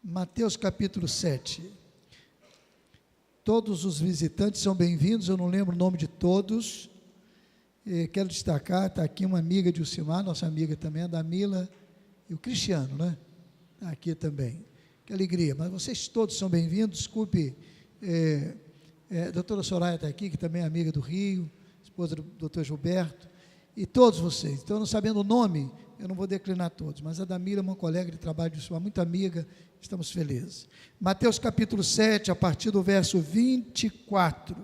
Mateus capítulo 7. Todos os visitantes são bem-vindos, eu não lembro o nome de todos. Quero destacar, está aqui uma amiga de Ucimar, nossa amiga também, a Damila, e o Cristiano, né? Está aqui também. Que alegria, mas vocês todos são bem-vindos. Desculpe, a doutora Soraya está aqui, que também é amiga do Rio, esposa do doutor Gilberto, e todos vocês. Então, não sabendo o nome, eu não vou declinar todos, mas a Damila é uma colega de trabalho de Ucimar, muito amiga, estamos felizes. Mateus capítulo 7, a partir do verso 24,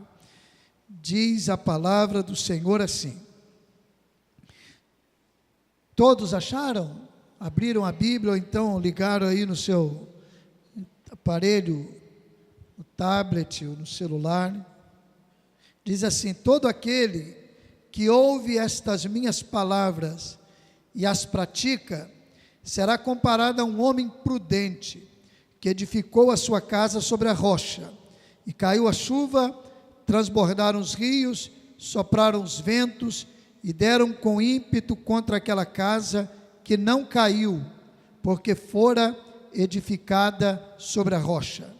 diz a palavra do Senhor assim: todos acharam? Abriram a Bíblia ou então ligaram aí no seu aparelho, no tablet ou no celular? Diz assim: todo aquele que ouve estas minhas palavras e as pratica, será comparado a um homem prudente, que edificou a sua casa sobre a rocha, e caiu a chuva, transbordaram os rios, sopraram os ventos, e deram com ímpeto contra aquela casa, que não caiu, porque fora edificada sobre a rocha.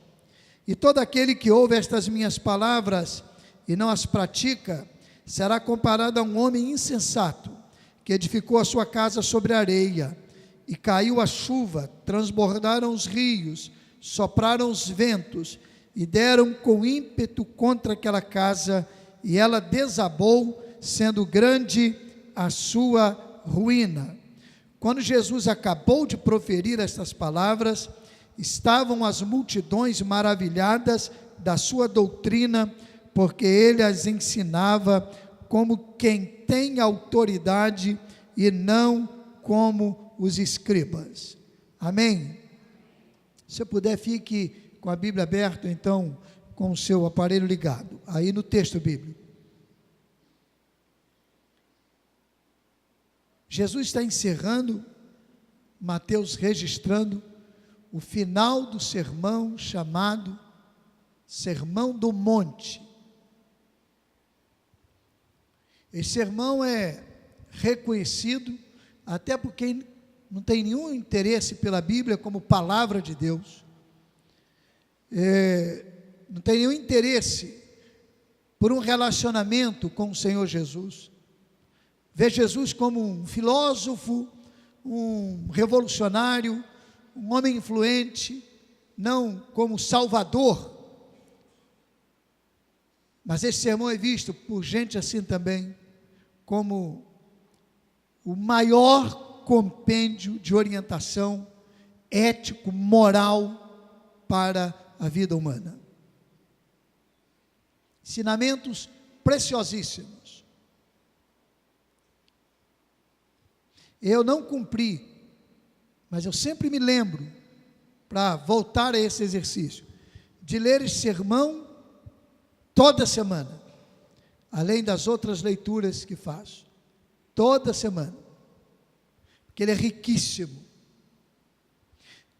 E todo aquele que ouve estas minhas palavras e não as pratica, será comparado a um homem insensato, que edificou a sua casa sobre a areia, e caiu a chuva, transbordaram os rios, sopraram os ventos, e deram com ímpeto contra aquela casa, e ela desabou, sendo grande a sua ruína. Quando Jesus acabou de proferir estas palavras, estavam as multidões maravilhadas da sua doutrina, porque ele as ensinava como quem tem autoridade e não como os escribas. Amém? Se puder, fique com a Bíblia aberta, então, com o seu aparelho ligado, aí no texto bíblico. Jesus está encerrando, Mateus registrando, o final do sermão chamado Sermão do Monte. Esse sermão é reconhecido, até porque não tem nenhum interesse pela Bíblia como palavra de Deus, não tem nenhum interesse por um relacionamento com o Senhor Jesus, vê Jesus como um filósofo, um revolucionário, um homem influente, não como Salvador. Mas esse sermão é visto por gente assim também, como o maior compêndio de orientação ético, moral para a vida humana. Ensinamentos preciosíssimos. Eu não cumpri, mas eu sempre me lembro, para voltar a esse exercício, de ler esse sermão toda semana, além das outras leituras que faço, toda semana, porque ele é riquíssimo.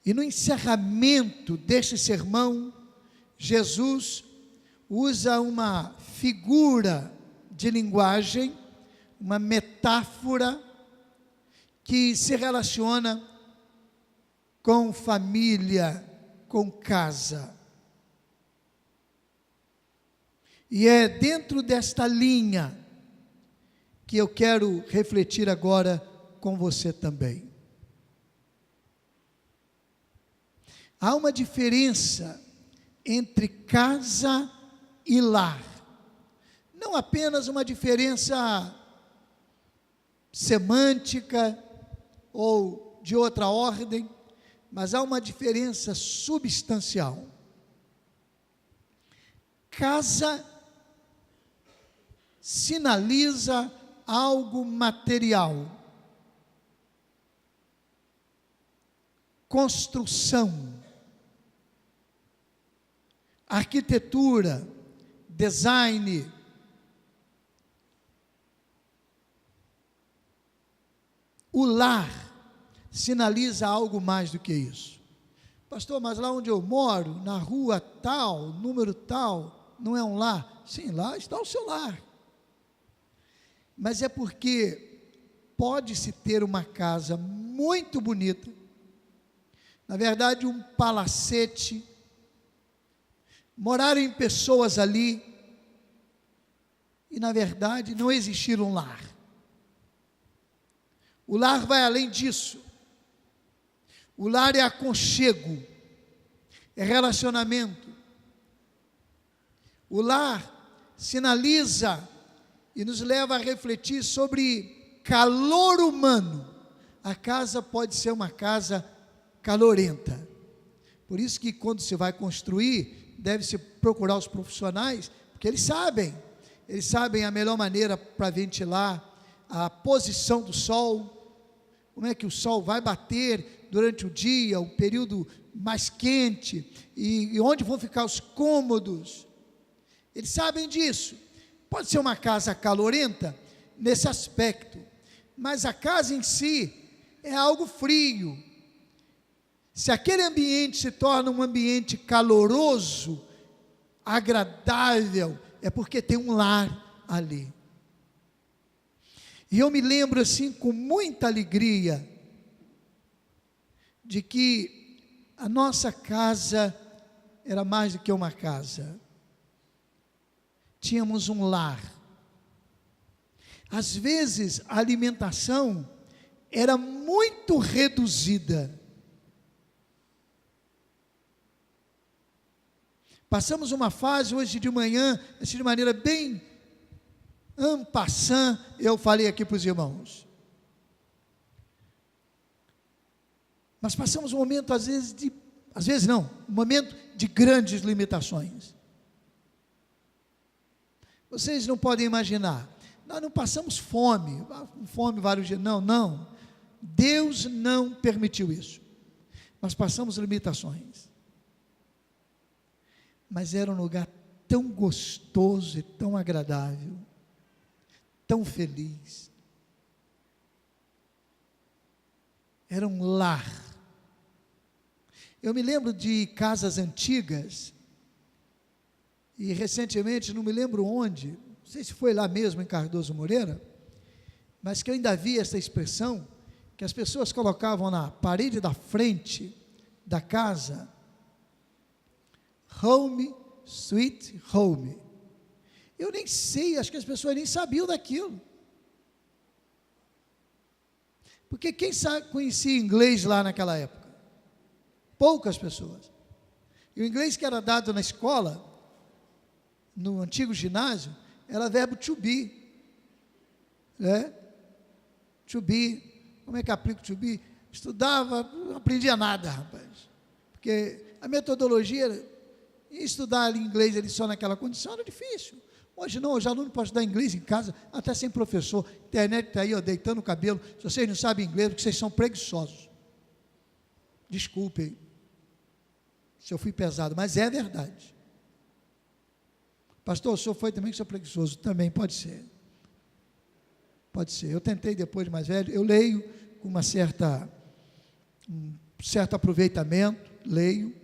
E no encerramento deste sermão, Jesus usa uma figura de linguagem, uma metáfora, que se relaciona com família, com casa. E é dentro desta linha que eu quero refletir agora com você também. Há uma diferença entre casa e lar. Não apenas uma diferença semântica ou de outra ordem, mas há uma diferença substancial. Casa sinaliza algo material, construção, arquitetura, design. O lar sinaliza algo mais do que isso. Pastor, mas lá onde eu moro, na rua tal, número tal, não é um lar? Sim, lá está o seu lar. Mas é porque pode-se ter uma casa muito bonita, na verdade um palacete, morarem pessoas ali, e na verdade não existir um lar. O lar vai além disso. O lar é aconchego, é relacionamento. O lar sinaliza e nos leva a refletir sobre calor humano. A casa pode ser uma casa calorenta. Por isso que quando você vai construir, deve-se procurar os profissionais, porque eles sabem a melhor maneira para ventilar, a posição do sol, como é que o sol vai bater durante o dia, o período mais quente, e onde vão ficar os cômodos. Eles sabem disso. Pode ser uma casa calorenta nesse aspecto, mas a casa em si é algo frio. Se aquele ambiente se torna um ambiente caloroso, agradável, é porque tem um lar ali. E eu me lembro assim com muita alegria de que a nossa casa era mais do que uma casa. Tínhamos um lar. Às vezes a alimentação era muito reduzida. Passamos uma fase hoje de manhã, assim, de maneira bem en passant, eu falei aqui para os irmãos. Mas passamos um momento, um momento de grandes limitações. Vocês não podem imaginar, nós não passamos fome vários dias, não. Deus não permitiu isso. Nós passamos limitações. Mas era um lugar tão gostoso e tão agradável, tão feliz. Era um lar. Eu me lembro de casas antigas, e recentemente, não me lembro onde, não sei se foi lá mesmo em Cardoso Moreira, mas que eu ainda vi essa expressão, que as pessoas colocavam na parede da frente da casa, Home, Sweet Home. Eu nem sei, acho que as pessoas nem sabiam daquilo. Porque quem conhecia inglês lá naquela época? Poucas pessoas. E o inglês que era dado na escola, no antigo ginásio, era verbo to be. To be. Como é que aplica o to be? Estudava, não aprendia nada, rapaz. Porque a metodologia estudar ali inglês ali só naquela condição era difícil. Hoje não, hoje aluno pode estudar inglês em casa, até sem professor. A internet está aí, deitando o cabelo. Se vocês não sabem inglês, porque vocês são preguiçosos. Desculpem se eu fui pesado, mas é verdade. Pastor, o senhor foi também que sou preguiçoso? Também pode ser. Pode ser. Eu tentei depois de mais velho, eu leio com um certo aproveitamento, leio,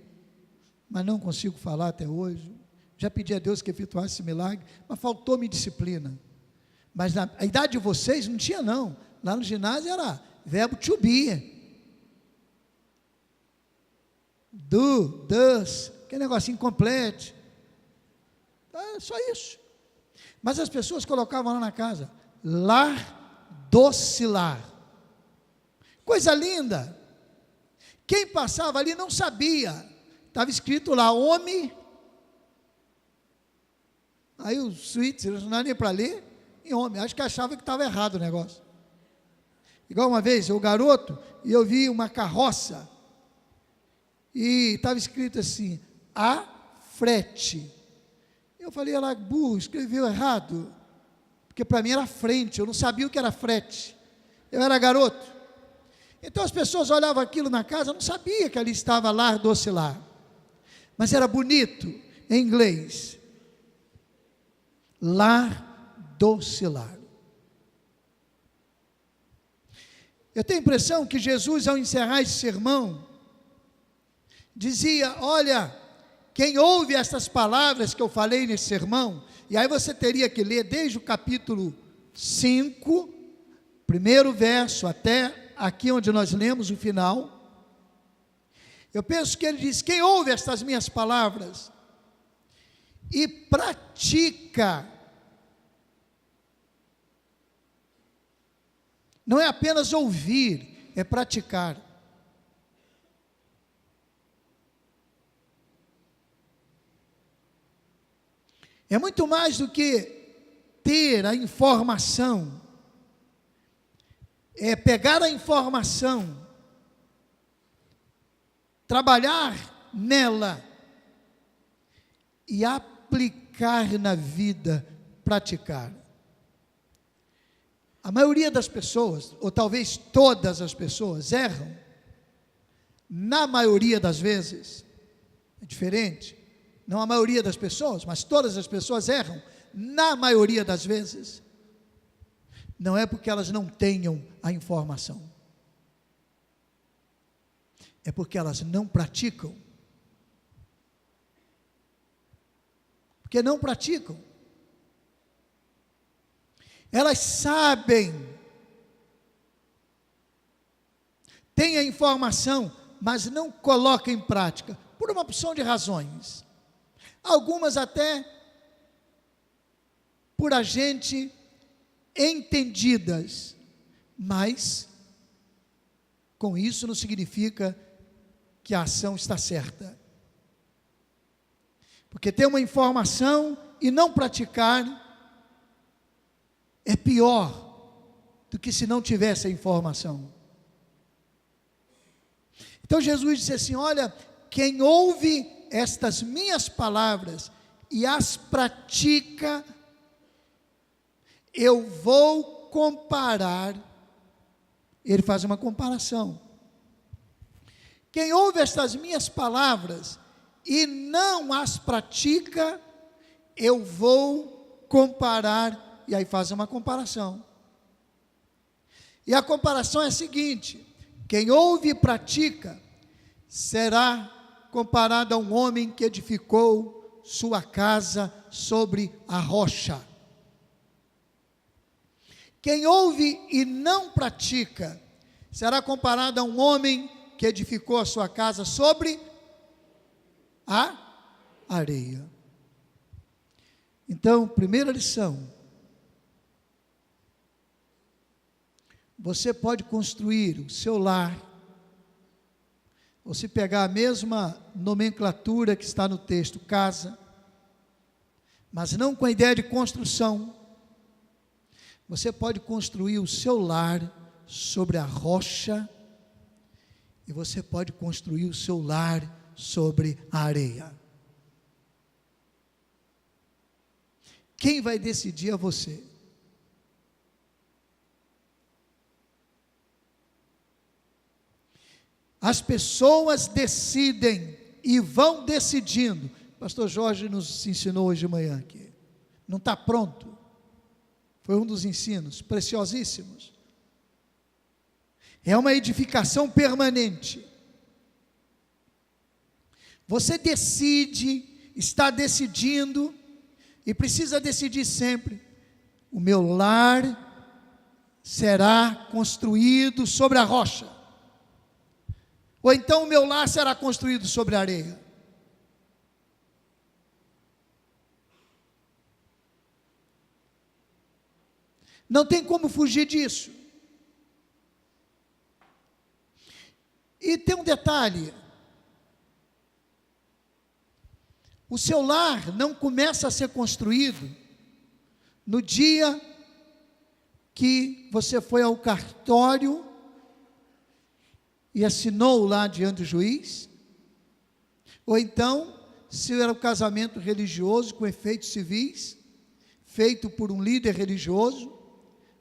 mas não consigo falar até hoje. Já pedi a Deus que efetuasse esse milagre, mas faltou-me disciplina. Mas na idade de vocês não tinha não. Lá no ginásio era verbo to be. Do, does, aquele negocinho completo. É só isso. Mas as pessoas colocavam lá na casa, lar, doce lar. Coisa linda. Quem passava ali não sabia. Estava escrito lá, homem. Aí os suítes, eles não eram nem para ler, em homem. Acho que achava que estava errado o negócio. Igual uma vez, o garoto, e eu vi uma carroça, e estava escrito assim, a frete. Eu falei, ela burro, escreveu errado, porque para mim era frente, eu não sabia o que era frete. Eu era garoto. Então as pessoas olhavam aquilo na casa, não sabia que ali estava lar, doce lar. Mas era bonito, em inglês. Lar, doce lar. Eu tenho a impressão que Jesus, ao encerrar esse sermão, dizia, olha, quem ouve essas palavras que eu falei nesse sermão, e aí você teria que ler desde o capítulo 5, primeiro verso, até aqui onde nós lemos o final. Eu penso que ele diz: quem ouve estas minhas palavras e pratica, não é apenas ouvir, é praticar. É muito mais do que ter a informação, é pegar a informação, trabalhar nela e aplicar na vida, praticar. A maioria das pessoas, ou talvez todas as pessoas, erram. Na maioria das vezes, é diferente. Não a maioria das pessoas, mas todas as pessoas erram. Na maioria das vezes, não é porque elas não tenham a informação, é porque elas não praticam. Porque não praticam. Elas sabem, têm a informação, mas não colocam em prática, por uma opção de razões. Algumas até por a gente entendidas, mas com isso não significa que a ação está certa. Porque ter uma informação e não praticar é pior do que se não tivesse a informação. Então Jesus disse assim: olha, quem ouve estas minhas palavras e as pratica, eu vou comparar. Ele faz uma comparação. Quem ouve estas minhas palavras e não as pratica, eu vou comparar. E aí faz uma comparação. E a comparação é a seguinte: quem ouve e pratica será comparado a um homem que edificou sua casa sobre a rocha. Quem ouve e não pratica será comparado a um homem que edificou a sua casa sobre a areia. Então, primeira lição: você pode construir o seu lar, ou se pegar a mesma nomenclatura que está no texto, casa, mas não com a ideia de construção. Você pode construir o seu lar sobre a rocha, e você pode construir o seu lar sobre a areia. Quem vai decidir é você. As pessoas decidem e vão decidindo. Pastor Jorge nos ensinou hoje de manhã aqui. Não está pronto. Foi um dos ensinos preciosíssimos. É uma edificação permanente. Você decide, está decidindo, e precisa decidir sempre: o meu lar será construído sobre a rocha, ou então o meu lar será construído sobre a areia. Não tem como fugir disso. E tem um detalhe: o seu lar não começa a ser construído no dia que você foi ao cartório e assinou lá diante do juiz, ou então, se era um casamento religioso com efeitos civis, feito por um líder religioso,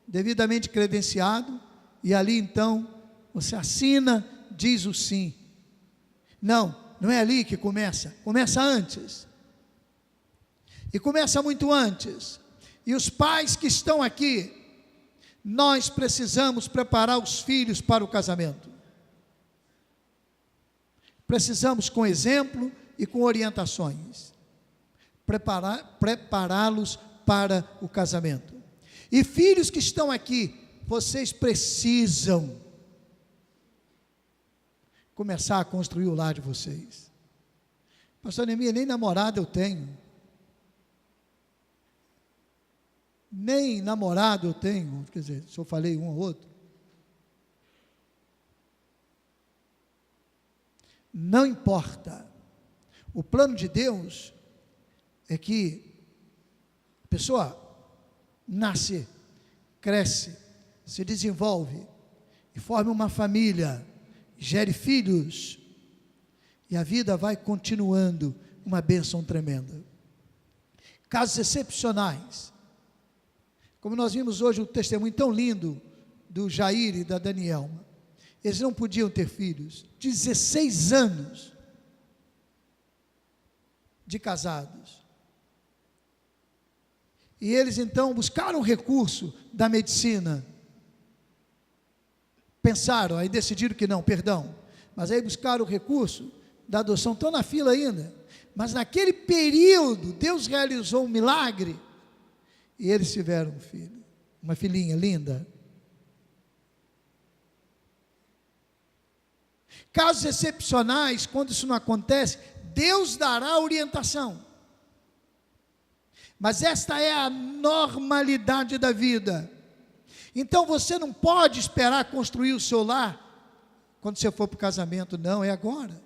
devidamente credenciado, e ali então, você assina, diz o sim. Não é ali que começa antes, e começa muito antes. E os pais que estão aqui, nós precisamos preparar os filhos para o casamento. Precisamos, com exemplo e com orientações, prepará-los para o casamento. E filhos que estão aqui, vocês precisam começar a construir o lar de vocês. Pastor Neemias, nem namorada eu tenho. Nem namorado eu tenho, quer dizer, se eu falei um ou outro. Não importa. O plano de Deus é que a pessoa nasce, cresce, se desenvolve e forme uma família, gere filhos, e a vida vai continuando, uma bênção tremenda. Casos excepcionais, como nós vimos hoje um testemunho tão lindo do Jair e da Danielma. Eles não podiam ter filhos, 16 anos de casados. E eles então buscaram o recurso da medicina. Pensaram, aí decidiram que não, perdão. Mas aí buscaram o recurso da adoção, estão na fila ainda. Mas naquele período, Deus realizou um milagre. E eles tiveram um filho, uma filhinha linda. Casos excepcionais, quando isso não acontece, Deus dará orientação. Mas esta é a normalidade da vida. Então você não pode esperar construir o seu lar quando você for para o casamento, não, é agora.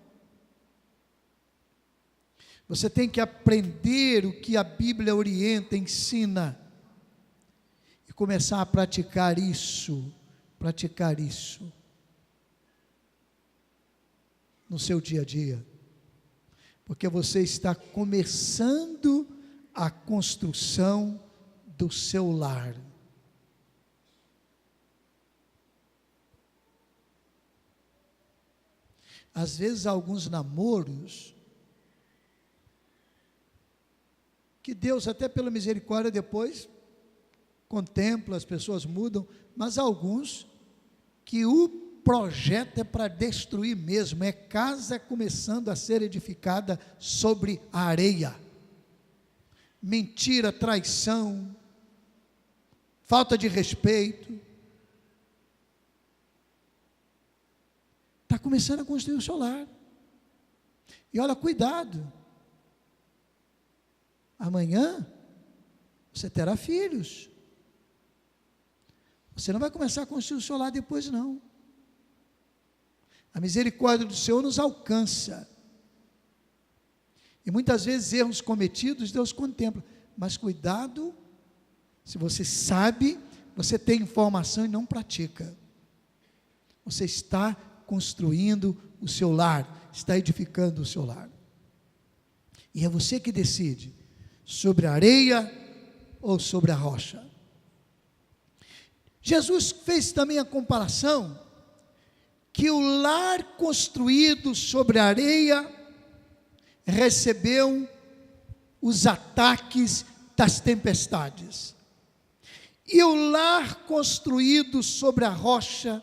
Você tem que aprender o que a Bíblia orienta, ensina, e começar a praticar isso no seu dia a dia, porque você está começando a construção do seu lar. Às vezes, alguns namoros, que Deus, até pela misericórdia, depois contempla, as pessoas mudam, mas alguns que o projeto é para destruir mesmo, é casa começando a ser edificada sobre a areia. Mentira, traição, falta de respeito. Está começando a construir o seu lar. E olha, cuidado. Amanhã você terá filhos. Você não vai começar a construir o seu lar depois, não. A misericórdia do Senhor nos alcança. E muitas vezes erros cometidos, Deus contempla. Mas cuidado, se você sabe, você tem informação e não pratica. Você está construindo o seu lar, está edificando o seu lar. E é você que decide, sobre a areia ou sobre a rocha. Jesus fez também a comparação, que o lar construído sobre a areia recebeu os ataques das tempestades, e o lar construído sobre a rocha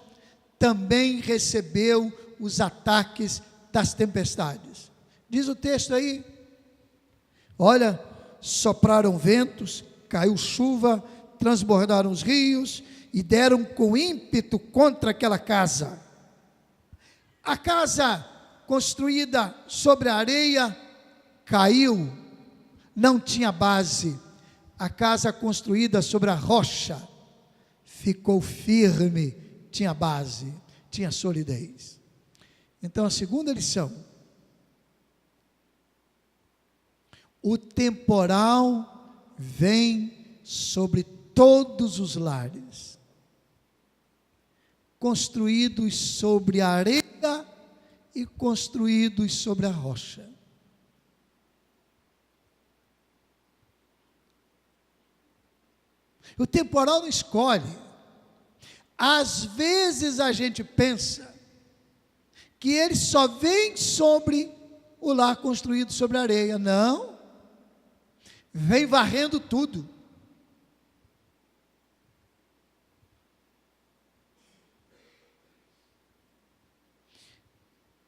também recebeu os ataques das tempestades. Diz o texto aí, olha, sopraram ventos, caiu chuva, transbordaram os rios e deram com ímpeto contra aquela casa. A casa construída sobre a areia caiu, não tinha base. A casa construída sobre a rocha ficou firme, tinha base, tinha solidez. Então a segunda lição: o temporal vem sobre todos os lares, construídos sobre a areia e construídos sobre a rocha. O temporal não escolhe. Às vezes a gente pensa que ele só vem sobre o lar construído sobre a areia. Não, vem varrendo tudo.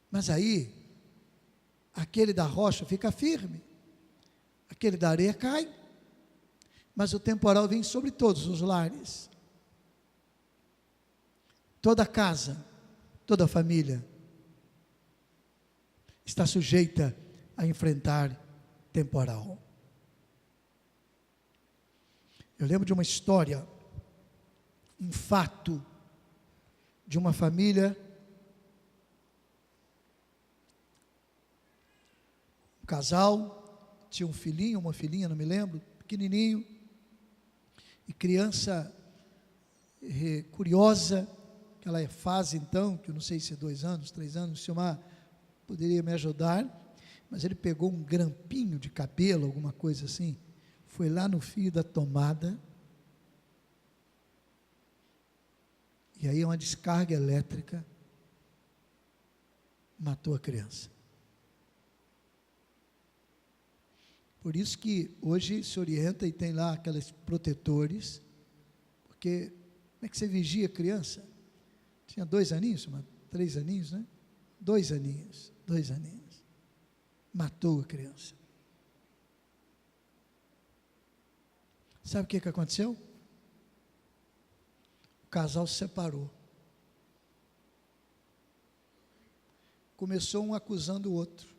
Mas aí, aquele da rocha fica firme, aquele da areia cai, mas o temporal vem sobre todos os lares, toda casa, toda família. está sujeita a enfrentar temporal. Eu lembro de uma história, um fato de uma família, um casal, tinha um filhinho, uma filhinha, não me lembro, pequenininho, e criança curiosa, aquela fase então, que eu não sei se é 2 anos, 3 anos, o Silmar poderia me ajudar, mas ele pegou um grampinho de cabelo, alguma coisa assim, foi lá no fio da tomada, e aí uma descarga elétrica matou a criança. Por isso que hoje se orienta e tem lá aqueles protetores, porque como é que você vigia a criança? Tinha 2 aninhos, 3 aninhos, né? 2 aninhos, matou a criança. Sabe o que aconteceu? O casal se separou. Começou um acusando o outro.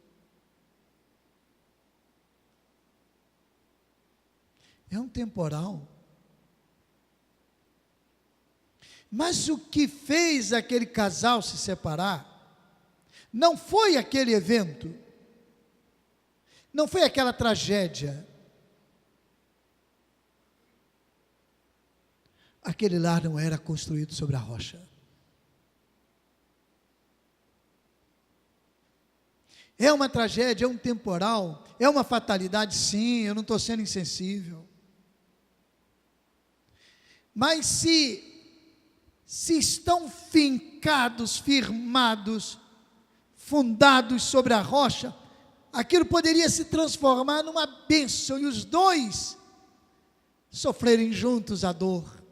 É um temporal. Mas o que fez aquele casal se separar não foi aquele evento, não foi aquela tragédia. Aquele lar não era construído sobre a rocha. É uma tragédia, é um temporal, é uma fatalidade, sim, eu não estou sendo insensível. Mas se estão fincados, firmados, fundados sobre a rocha, aquilo poderia se transformar numa bênção, e os dois sofrerem juntos a dor.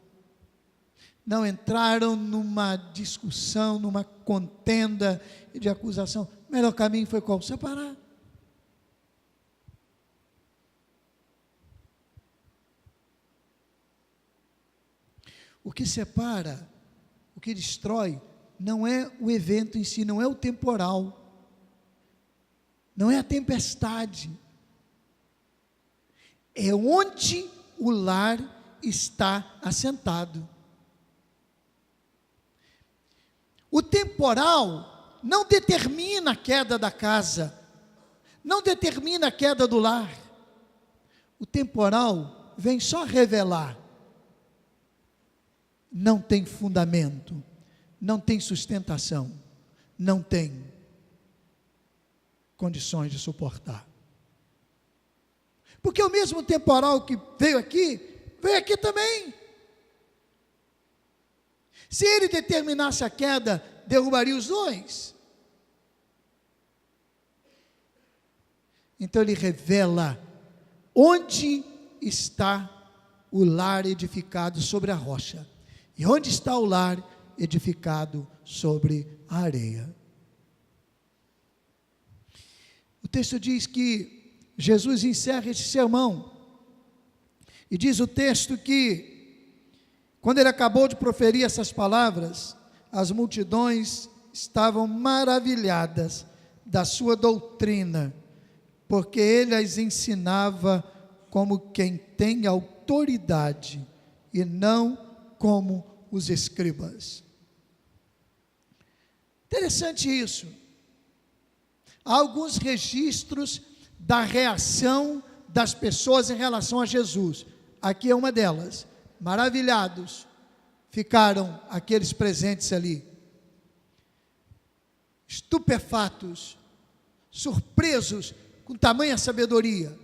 Não entraram numa discussão, numa contenda de acusação. O melhor caminho foi qual? Separar. O que separa, o que destrói, não é o evento em si, não é o temporal, não é a tempestade, é onde o lar está assentado. O temporal não determina a queda da casa, não determina a queda do lar. O temporal vem só revelar. Não tem fundamento, não tem sustentação, não tem condições de suportar. Porque o mesmo temporal que veio aqui também. Se ele determinasse a queda, derrubaria os dois. Então ele revela onde está o lar edificado sobre a rocha. E onde está o lar edificado sobre a areia? O texto diz que Jesus encerra esse sermão, e diz o texto que, quando ele acabou de proferir essas palavras, as multidões estavam maravilhadas da sua doutrina, porque ele as ensinava como quem tem autoridade, e não como os escribas. Interessante isso. Há alguns registros da reação das pessoas em relação a Jesus. Aqui é uma delas. Maravilhados ficaram aqueles presentes ali, estupefatos, surpresos com tamanha sabedoria.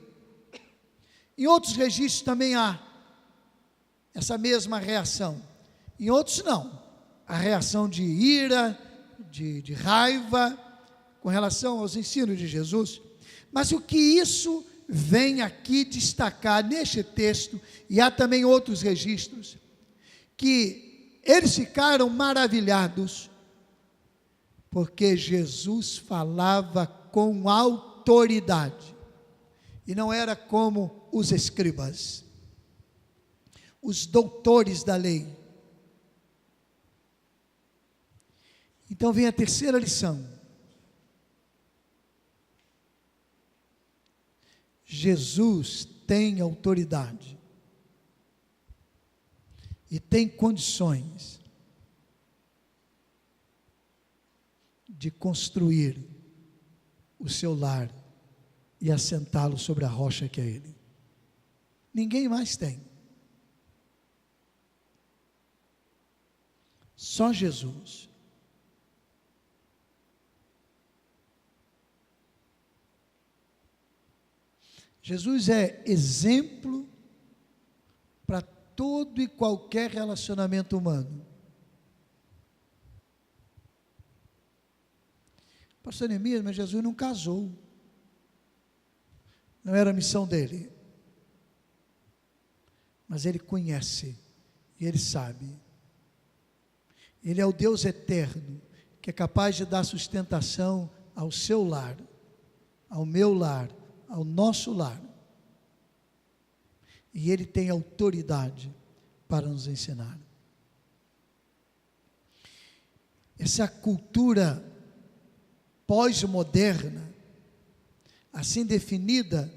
Em outros registros também há essa mesma reação. Em outros não. A reação de ira, de raiva, com relação aos ensinos de Jesus. Mas o que isso vem aqui destacar neste texto, e há também outros registros, que eles ficaram maravilhados, porque Jesus falava com autoridade, e não era como os escribas, os doutores da lei. Então vem a terceira lição. Jesus tem autoridade e tem condições de construir o seu lar e assentá-lo sobre a rocha que é Ele. Ninguém mais tem. Só Jesus. Jesus é exemplo para todo e qualquer relacionamento humano. Pastor Neemias, mas Jesus não casou. Não era a missão dele. Mas ele conhece e ele sabe. Ele é o Deus eterno, que é capaz de dar sustentação ao seu lar, ao meu lar, ao nosso lar. E Ele tem autoridade para nos ensinar. Essa cultura pós-moderna, assim definida,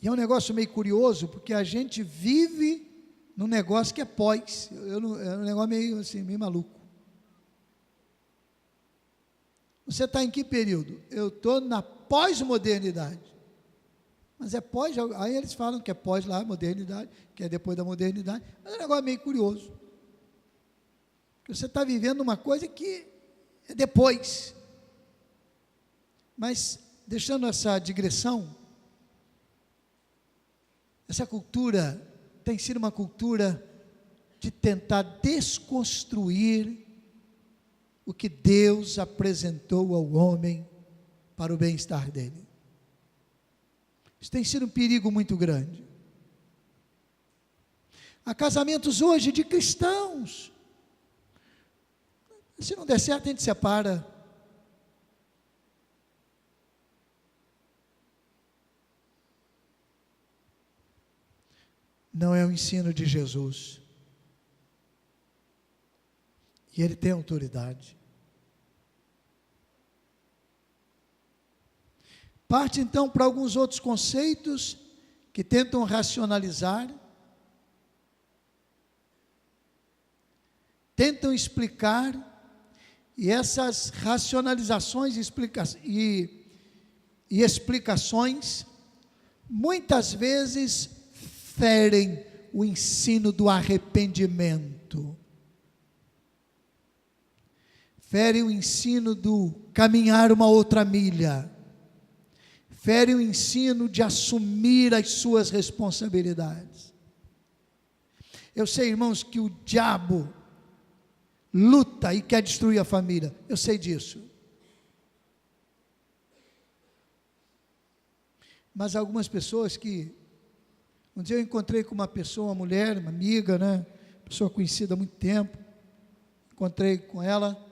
e é um negócio meio curioso, porque a gente vive num negócio que é pós, é um negócio meio assim, meio maluco. Você está em que período? Eu estou na pós-modernidade. Mas é pós, aí eles falam que é pós lá, modernidade, que é depois da modernidade, mas é um negócio meio curioso. Porque você está vivendo uma coisa que é depois. Mas, deixando essa digressão, essa cultura tem sido uma cultura de tentar desconstruir o que Deus apresentou ao homem para o bem-estar dele. Isso tem sido um perigo muito grande. Há casamentos hoje de cristãos. Se não der certo, a gente separa. Não é o ensino de Jesus. E Ele tem autoridade. Parte então para alguns outros conceitos que tentam racionalizar, tentam explicar, e essas racionalizações e explicações muitas vezes ferem o ensino do arrependimento, ferem o ensino do caminhar uma outra milha, ferem o ensino de assumir as suas responsabilidades. Eu sei, irmãos, que o diabo luta e quer destruir a família, eu sei disso. Mas algumas pessoas que, um dia eu encontrei com uma pessoa, uma mulher, uma amiga, né, pessoa conhecida há muito tempo, encontrei com ela,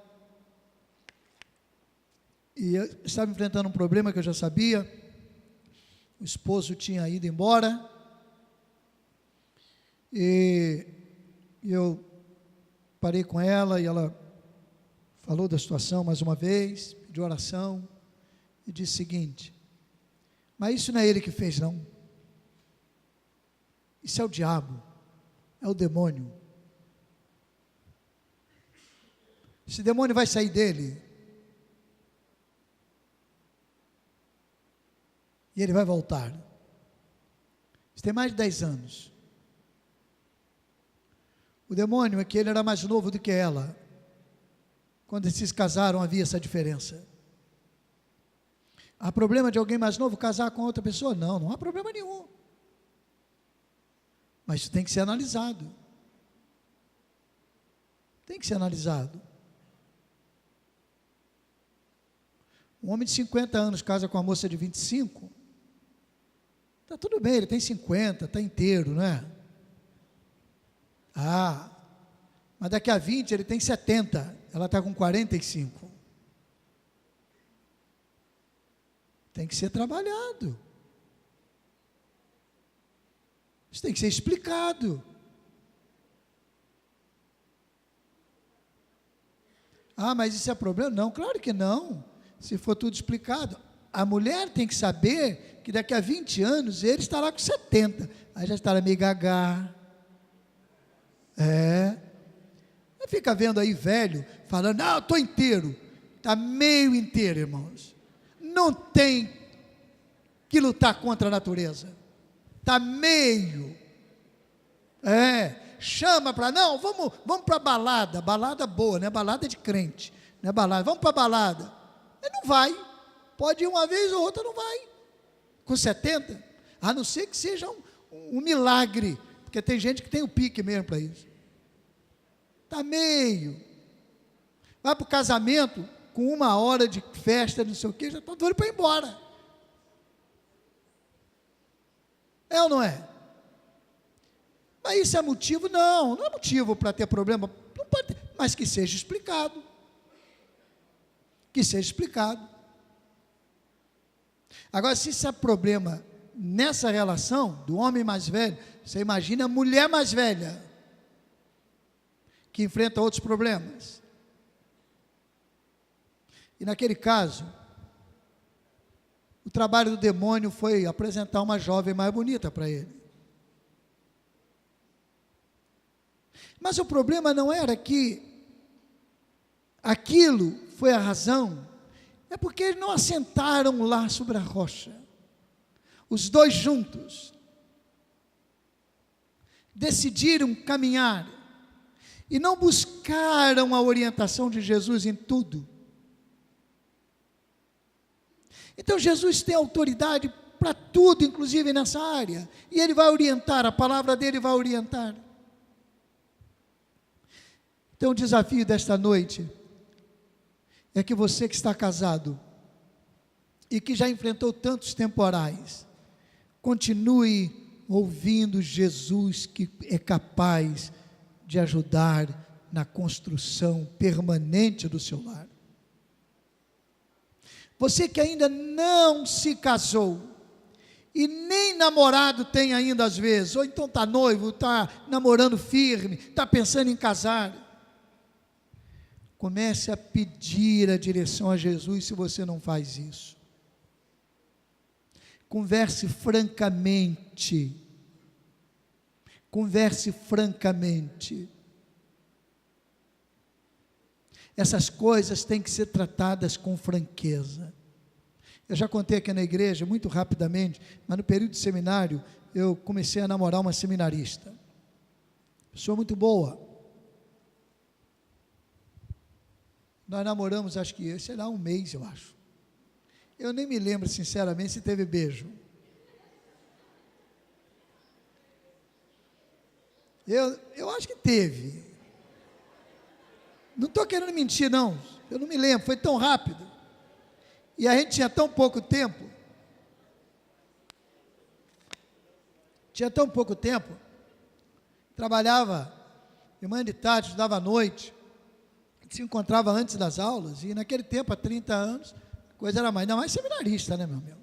e eu estava enfrentando um problema que eu já sabia. O esposo tinha ido embora, e eu parei com ela, e ela falou da situação mais uma vez, pediu oração, e disse o seguinte: mas isso não é ele que fez, não. Isso é o diabo, é o demônio. Esse demônio vai sair dele, e ele vai voltar. Isso tem mais de 10 anos. O demônio é que ele era mais novo do que ela. Quando eles se casaram, havia essa diferença. Há problema de alguém mais novo casar com outra pessoa? Não, não há problema nenhum. Mas isso tem que ser analisado. Tem que ser analisado. Um homem de 50 anos casa com uma moça de 25, está tudo bem, ele tem 50, está inteiro, não é? Ah, mas daqui a 20 ele tem 70, ela está com 45. Tem que ser trabalhado. Isso tem que ser explicado. Ah, mas isso é problema? Não, claro que não. se for tudo explicado. A mulher tem que saber que daqui a 20 anos ele estará com 70. Aí já estará meio gagá. Fica vendo aí velho, falando, não, eu estou inteiro. Está meio inteiro, irmãos. Não tem que lutar contra a natureza. Está meio. Chama para, não, vamos para balada. Balada boa, né? Balada de crente. Não é balada, vamos para balada. Ele não vai. Pode ir uma vez ou outra, não vai. Com 70, a não ser que seja um milagre. Porque tem gente que tem o pique mesmo para isso. Está meio. Vai para o casamento, com 1 hora de festa, não sei o quê, já está doido para ir embora. É ou não é? Mas isso é motivo? Não é motivo para ter problema. Não pode ter, mas que seja explicado. Que seja explicado. Agora, se isso é problema nessa relação do homem mais velho, você imagina a mulher mais velha, que enfrenta outros problemas. E naquele caso, o trabalho do demônio foi apresentar uma jovem mais bonita para ele. Mas o problema não era que aquilo foi a razão, é porque eles não assentaram lá sobre a rocha, os dois juntos, decidiram caminhar, e não buscaram a orientação de Jesus em tudo. Então Jesus tem autoridade para tudo, inclusive nessa área, e Ele vai orientar, a palavra dEle vai orientar. Então o desafio desta noite é que você que está casado e que já enfrentou tantos temporais, continue ouvindo Jesus, que é capaz de ajudar na construção permanente do seu lar. Você que ainda não se casou e nem namorado tem ainda às vezes, ou então está noivo, está namorando firme, está pensando em casar, comece a pedir a direção a Jesus se você não faz isso. Converse francamente. Converse francamente. Essas coisas têm que ser tratadas com franqueza. Eu já contei aqui na igreja, muito rapidamente, mas no período de seminário, eu comecei a namorar uma seminarista. Pessoa muito boa. Nós namoramos, acho que, sei lá, 1 mês, eu acho. Eu nem me lembro, sinceramente, se teve beijo. Eu acho que teve. Não estou querendo mentir, não. Eu não me lembro, foi tão rápido. E a gente tinha tão pouco tempo. Trabalhava de manhã de tarde, estudava à noite. A gente se encontrava antes das aulas. E naquele tempo, há 30 anos, a coisa era mais. Ainda mais seminarista, né, meu amigo?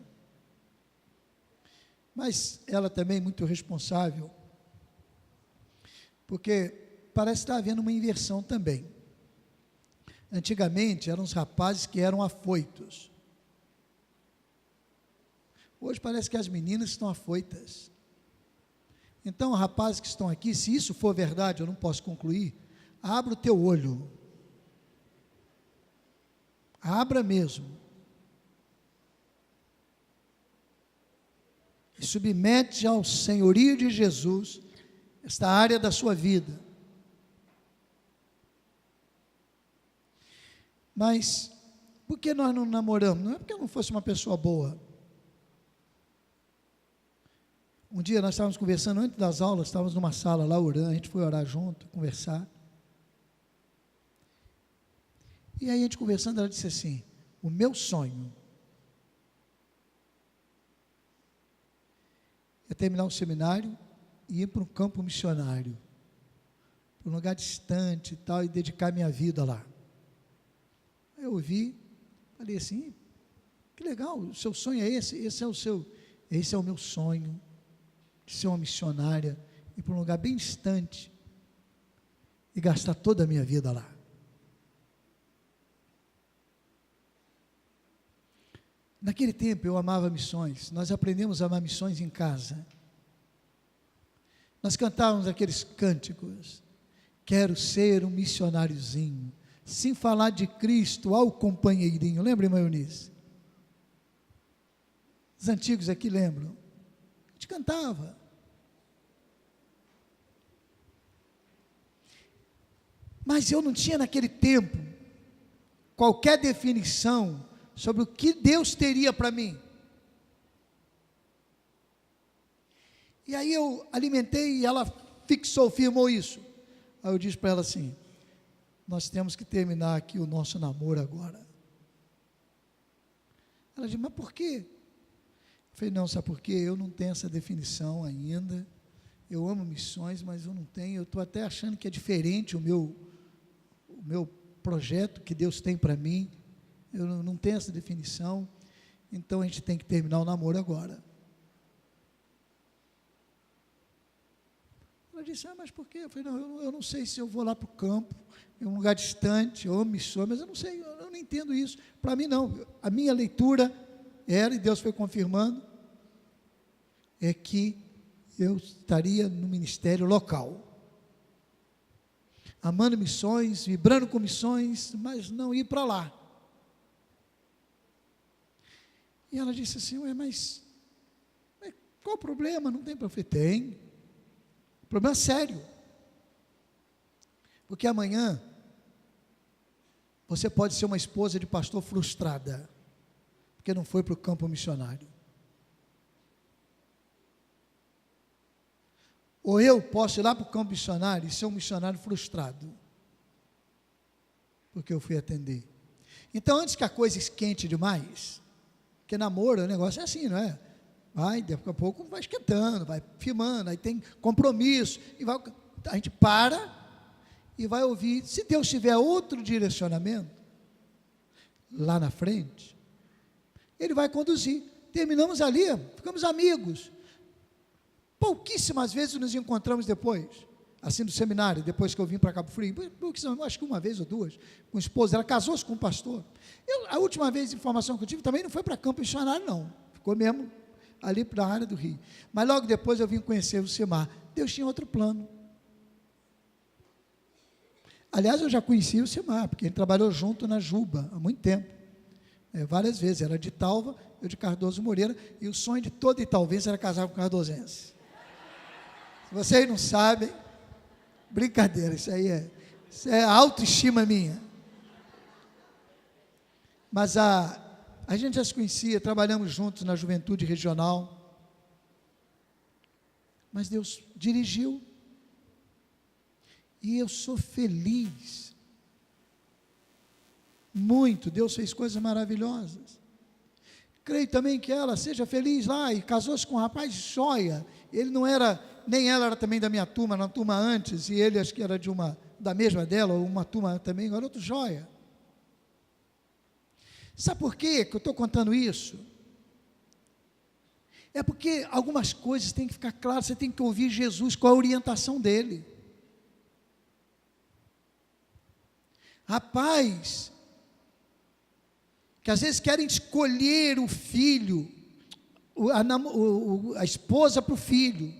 Mas ela também muito responsável. Porque parece estar havendo uma inversão também. Antigamente eram os rapazes que eram afoitos. Hoje parece que as meninas estão afoitas. Então, rapazes que estão aqui, se isso for verdade, eu não posso concluir, abra o teu olho. Abra mesmo. E submete ao senhorio de Jesus esta área da sua vida. Mas, por que nós não namoramos? Não é porque eu não fosse uma pessoa boa. Um dia nós estávamos conversando antes das aulas, estávamos numa sala lá orando, a gente foi orar junto, conversar. E aí a gente conversando, ela disse assim, o meu sonho é terminar o seminário e ir para um campo missionário, para um lugar distante e tal, e dedicar minha vida lá. Aí eu ouvi, falei assim, que legal, o seu sonho é esse é o meu sonho, de ser uma missionária, ir para um lugar bem distante, e gastar toda a minha vida lá. Naquele tempo eu amava missões, nós aprendemos a amar missões em casa. Nós cantávamos aqueles cânticos, quero ser um missionáriozinho, sem falar de Cristo ao companheirinho, lembra, irmã Eunice? Os antigos aqui lembram, a gente cantava. Mas eu não tinha naquele tempo qualquer definição sobre o que Deus teria para mim. E aí eu alimentei e ela fixou, firmou isso. Aí eu disse para ela assim, nós temos que terminar aqui o nosso namoro agora. Ela disse, mas por quê? Eu falei, não, sabe por quê? Eu não tenho essa definição ainda. Eu amo missões, mas eu não tenho. Eu estou até achando que é diferente o meu projeto que Deus tem para mim. Eu não tenho essa definição. Então a gente tem que terminar o namoro agora. Ela disse, mas por quê? Eu falei, não, eu não sei se eu vou lá para o campo, em um lugar distante, eu amo missões, mas eu não sei, eu não entendo isso. Para mim não, a minha leitura era, e Deus foi confirmando, é que eu estaria no ministério local, amando missões, vibrando com missões, mas não ir para lá. E ela disse assim, mas qual o problema? Não tem problema. Eu falei, tem. Problema sério, porque amanhã você pode ser uma esposa de pastor frustrada, porque não foi para o campo missionário, ou eu posso ir lá para o campo missionário e ser um missionário frustrado, porque eu fui atender. Então antes que a coisa esquente demais, porque namoro, o negócio é assim, não é? Vai, daqui a pouco vai esquentando, vai firmando, aí tem compromisso, e a gente para e vai ouvir. Se Deus tiver outro direcionamento, lá na frente, Ele vai conduzir. Terminamos ali, ficamos amigos. Pouquíssimas vezes nos encontramos depois, assim no seminário, depois que eu vim para Cabo Frio, acho que uma vez ou duas, com esposa, ela casou-se com um pastor. A última vez, a informação que eu tive, também não foi para campo missionário não, ficou mesmo ali para a área do Rio, mas logo depois eu vim conhecer o Simar. Deus tinha outro plano. Aliás, eu já conhecia o Simar, porque ele trabalhou junto na Juba, há muito tempo, várias vezes, era de Talva, eu de Cardoso Moreira, e o sonho de todo italvense era casar com cardosense. Se vocês não sabem, brincadeira, isso é autoestima minha, mas a gente já se conhecia, trabalhamos juntos na juventude regional, mas Deus dirigiu, e eu sou feliz, muito, Deus fez coisas maravilhosas. Creio também que ela seja feliz lá, e casou-se com um rapaz joia, ele não era, nem ela era também da minha turma, na turma antes, e ele acho que era da mesma dela, ou uma turma também, era outro joia. Sabe por quê que eu estou contando isso? É porque algumas coisas têm que ficar claras, você tem que ouvir Jesus com a orientação dele. Rapaz, que às vezes querem escolher o filho, a esposa para o filho,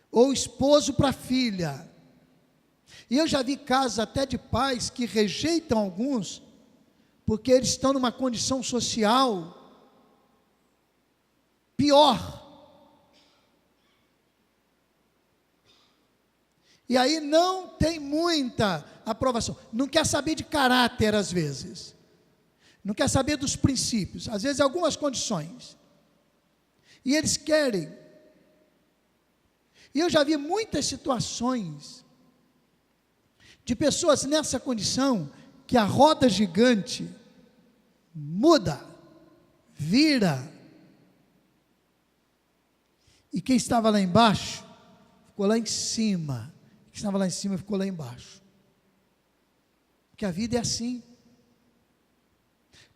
ou o esposo para a filha. E eu já vi casos até de pais que rejeitam alguns, porque eles estão numa condição social pior. E aí não tem muita aprovação. Não quer saber de caráter às vezes. Não quer saber dos princípios. Às vezes algumas condições. E eles querem. E eu já vi muitas situações de pessoas nessa condição, que a roda gigante muda, vira, e quem estava lá embaixo, ficou lá em cima, quem estava lá em cima ficou lá embaixo, porque a vida é assim.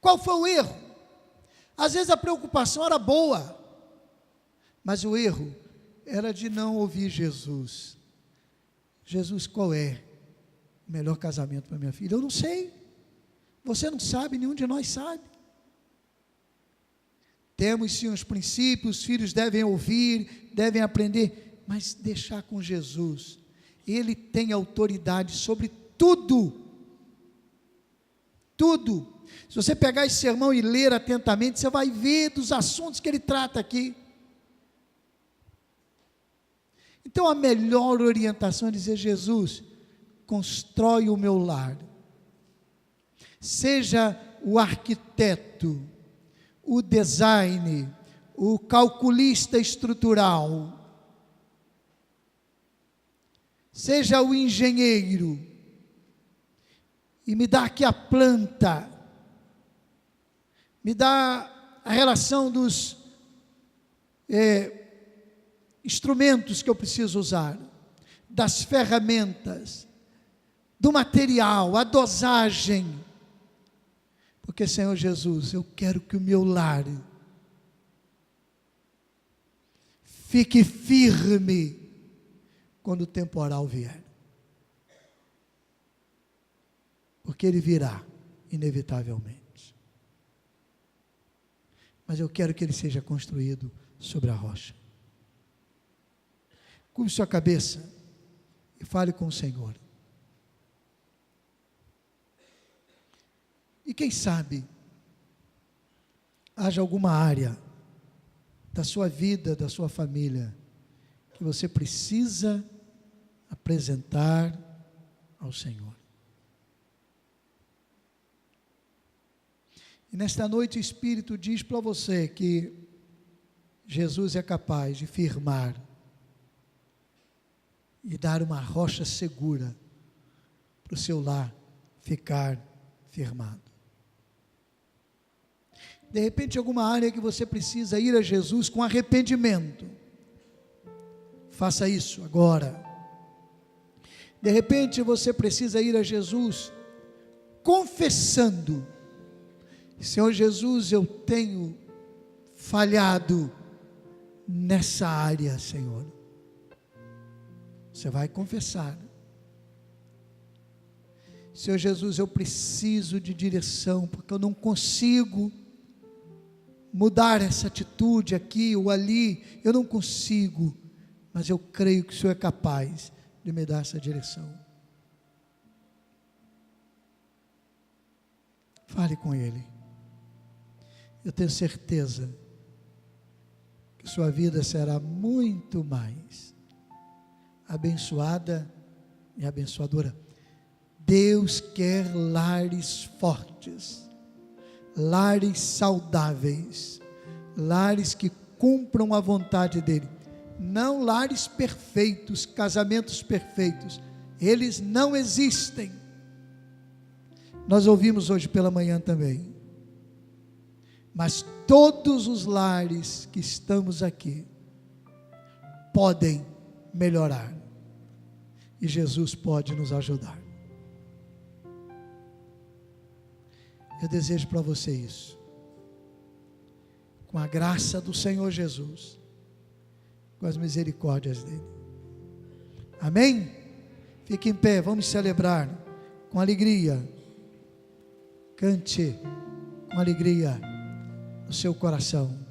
Qual foi o erro? Às vezes a preocupação era boa, mas o erro era de não ouvir Jesus. Jesus, qual é o melhor casamento para minha filha? Eu não sei, você não sabe, nenhum de nós sabe. Temos sim os princípios, os filhos devem ouvir, devem aprender, mas deixar com Jesus. Ele tem autoridade sobre tudo. Tudo. Se você pegar esse sermão e ler atentamente, você vai ver dos assuntos que ele trata aqui. Então a melhor orientação é dizer: Jesus, constrói o meu lar. Seja o arquiteto, o design, o calculista estrutural, seja o engenheiro, e me dá aqui a planta, me dá a relação dos instrumentos que eu preciso usar, das ferramentas, do material, a dosagem, porque, Senhor Jesus, eu quero que o meu lar fique firme quando o temporal vier, porque ele virá inevitavelmente, mas eu quero que ele seja construído sobre a rocha. Curve sua cabeça e fale com o Senhor. E quem sabe, haja alguma área da sua vida, da sua família, que você precisa apresentar ao Senhor. E nesta noite o Espírito diz para você que Jesus é capaz de firmar e dar uma rocha segura para o seu lar ficar firmado. De repente, alguma área que você precisa ir a Jesus com arrependimento, faça isso agora. De repente, você precisa ir a Jesus confessando: Senhor Jesus, eu tenho falhado nessa área, Senhor. Você vai confessar: Senhor Jesus, eu preciso de direção, porque eu não consigo mudar essa atitude aqui ou ali, eu não consigo, mas eu creio que o Senhor é capaz de me dar essa direção. Fale com Ele. Eu tenho certeza que sua vida será muito mais abençoada e abençoadora. Deus quer lares fortes, lares saudáveis, lares que cumpram a vontade dEle, não lares perfeitos, casamentos perfeitos, eles não existem. Nós ouvimos hoje pela manhã também, mas todos os lares que estamos aqui podem melhorar, e Jesus pode nos ajudar. Eu desejo para você isso, com a graça do Senhor Jesus, com as misericórdias dEle. Amém? Fique em pé, vamos celebrar com alegria. Cante com alegria no seu coração.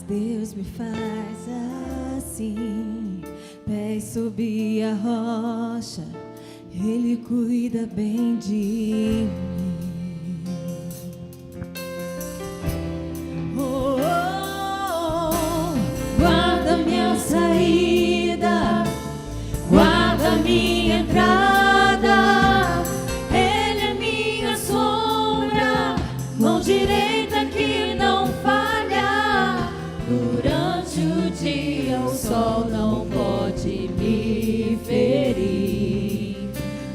Deus me faz assim, pés sob a rocha, Ele cuida bem de mim. Oh, oh, oh, guarda minha saída, guarda minha entrada, Ele é minha sombra, mão direita que não falha. Durante o dia o sol não pode me ferir,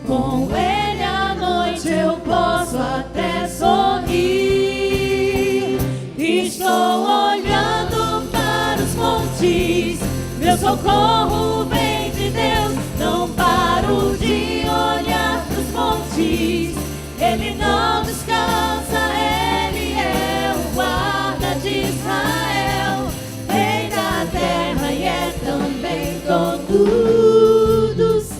com Ele à noite eu posso até sorrir. Estou olhando para os montes, meus socorro vem de Deus. Não paro de olhar pros montes. Ele não descansa, Ele é o guarda de Israel, Rei da terra e é também dono do céu.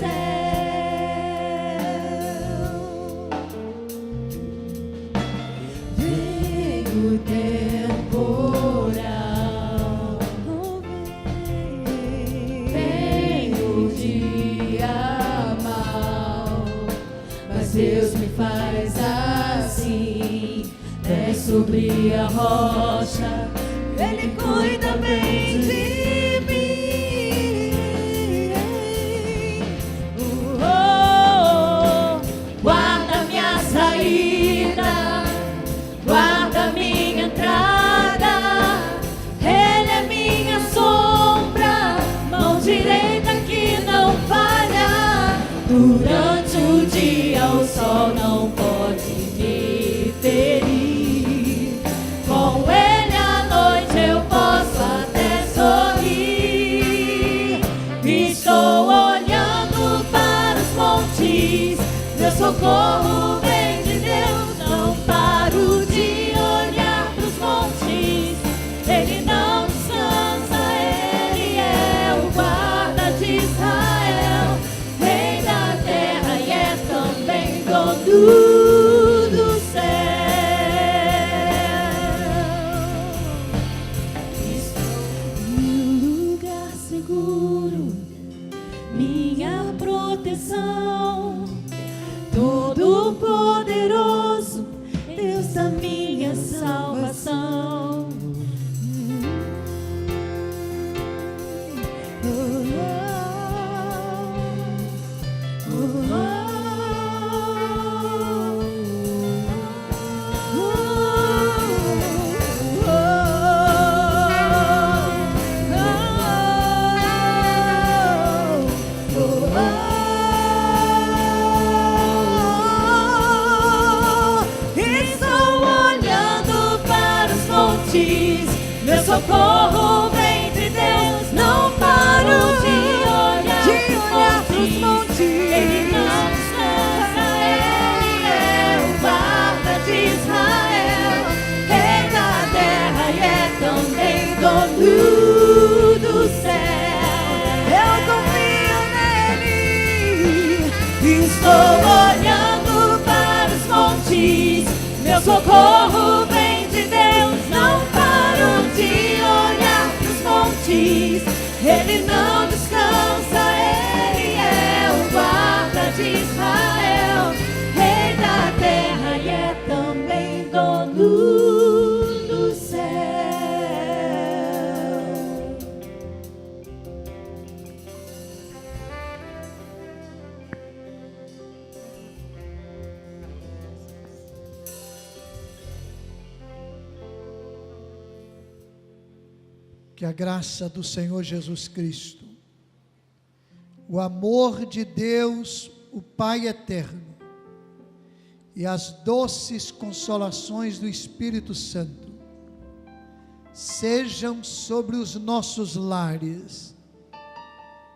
Vem o temporal, vem o dia mau, mas Deus me faz assim, é sobre a rocha, Ele cuida bem de mim. Guarda minha saída, guarda minha entrada, Ele é minha sombra, mão direita que não falha. Durante o dia o sol não pode me ferir, com Ele à noite eu posso até sorrir. Estou olhando para os montes, meu socorro vem de Deus. Não paro de olhar para os montes, Ele não descansa, Ele é o guarda de Israel, Rei da terra e é também dono do céu. Estou em um lugar seguro, minha proteção, Todo-Poderoso, Deus da minha salvação. Estou olhando para os montes, meu socorro vem de Deus. Não paro de olhar pros montes, Ele não descansa, Ele é o guarda de Israel, Rei da terra e é também dono do céu. Eu confio nele. Estou olhando para os montes, meu socorro vem de Deus. Não paro de olhar pros montes, Ele não descansa, Ele é o guarda de Israel, Rei da terra e é também dono do céu. Que a graça do Senhor Jesus Cristo, o amor de Deus, o Pai eterno, e as doces consolações do Espírito Santo sejam sobre os nossos lares,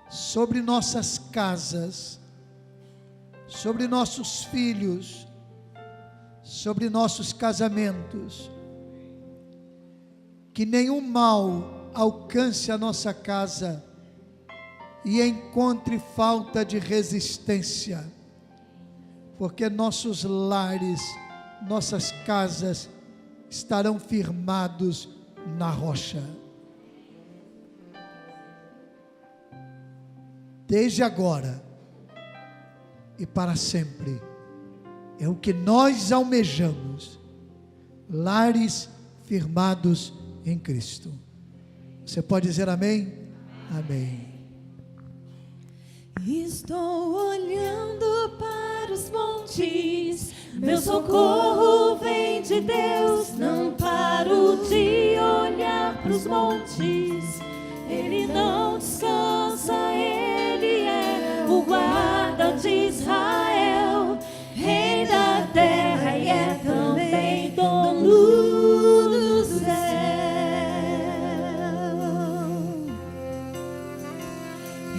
sobre nossas casas, sobre nossos filhos, sobre nossos casamentos. Que nenhum mal alcance a nossa casa e encontre falta de resistência, porque nossos lares, nossas casas estarão firmados na rocha. Desde agora e para sempre, é o que nós almejamos, lares firmados em Cristo. Você pode dizer amém? Amém. Estou olhando para os montes, meu socorro vem de Deus. Não paro de olhar para os montes, Ele não descansa, Ele é o guarda de Israel, Rei da terra e é também dono do céu.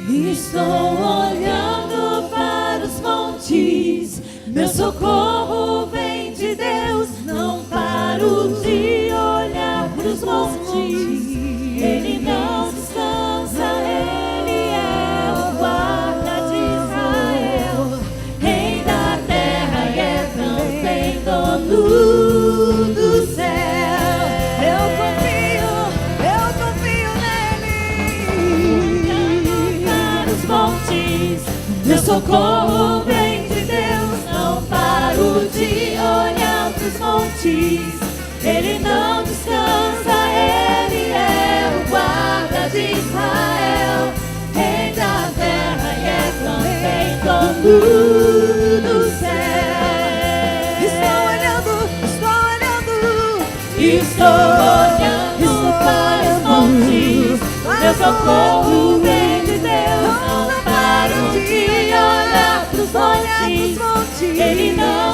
Estou olhando para os montes, meu socorro vem de Deus. Não paro de olhar para os montes, Ele não descansa, Ele é o guarda de Israel, Rei da terra e é também dono do céu. Eu confio nele. Para os montes, meu socorro vem de Deus. Não paro de olhar para os montes, Ele não descansa, Ele é o guarda de Israel, Rei da terra e é também dono do céu. Estou olhando para os montes, meu socorro vem de Deus. Não paro de olhar para os montes, Ele não